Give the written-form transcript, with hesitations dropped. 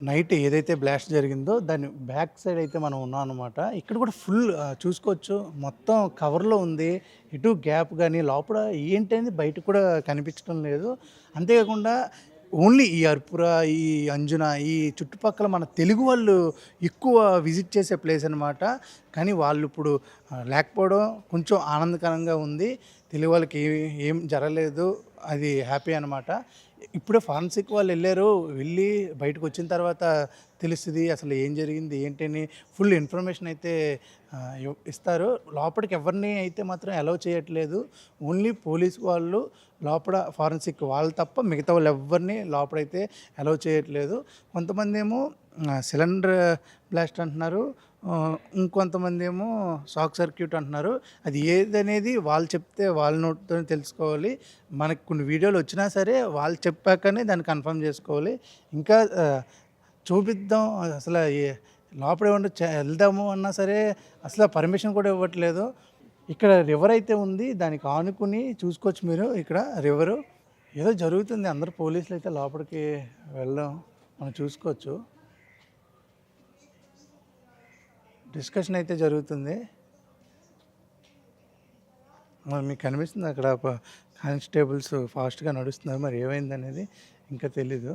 Night ఏదైతే blast జరిగిందో దాని బ్యాక్ సైడ్ అయితే మనం ఉన్నాం అనమాట. ఇక్కడ కూడా ఫుల్ చూసుకోవచ్చు. మొత్తం కవర్‌లో ఉంది. ఎటు గ్యాప్ గాని, లోపల ఏంటనేది బయటకి కూడా కనిపించడం లేదు. అంతేకాకుండా ఓన్లీ ఈ అర్పుర, ఈ అంజున ఈ చుట్టుపక్కల మన తెలుగు వాళ్ళు ఎక్కువ విజిట్ చేసే ప్లేస్ అనమాట. కానీ వాళ్ళు ఇప్పుడు లేకపోవడం కొంచెం ఆనందకరంగా ఉంది. తెలుగు వాళ్ళకి ఏం జరగలేదు. అది హ్యాపీ అనమాట. ఇప్పుడే ఫారెన్సిక్ వాళ్ళు వెళ్ళారు. వెళ్ళి బయటకొచ్చిన తర్వాత తెలుస్తది అసలు ఏం జరిగింది, ఏంటి అని ఫుల్ ఇన్ఫర్మేషన్ అయితే ఇస్తారు. లోపలికి ఎవరిని అయితే మాత్రం అలౌ చేయట్లేదు. ఓన్లీ పోలీస్ వాళ్ళు లోపల ఫారెన్సిక్ వాళ్ళు తప్ప మిగతా వాళ్ళు ఎవ్వరిని లోపలైతే అలౌ చేయట్లేదు. కొంతమందేమో సిలిండర్ బ్లాస్ట్ అంటున్నారు. ఇంకొంతమందేమో షాక్ సర్క్యూట్ అంటున్నారు. అది ఏదనేది వాళ్ళు చెప్తే వాళ్ళ నోటితోనే తెలుసుకోవాలి. మనకు కొన్ని వీడియోలు వచ్చినా సరే వాళ్ళు చెప్పాకనే దాన్ని కన్ఫర్మ్ చేసుకోవాలి. ఇంకా చూపిద్దాం అసలు లోపల ఏమన్నా వెళ్దాము అన్నా సరే అసలు పర్మిషన్ కూడా ఇవ్వట్లేదు. ఇక్కడ రివర్ అయితే ఉంది. దానికి ఆనుకుని చూసుకోవచ్చు మీరు. ఇక్కడ రివరు ఏదో జరుగుతుంది. అందరూ పోలీసులు అయితే లోపలికి వెళ్ళడం మనం చూసుకోవచ్చు. డిస్కషన్ అయితే జరుగుతుంది. మరి మీకు కనిపిస్తుంది అక్కడ కానిస్టేబుల్స్ ఫాస్ట్గా నడుస్తున్నారు. మరి ఏమైందనేది ఇంకా తెలీదు.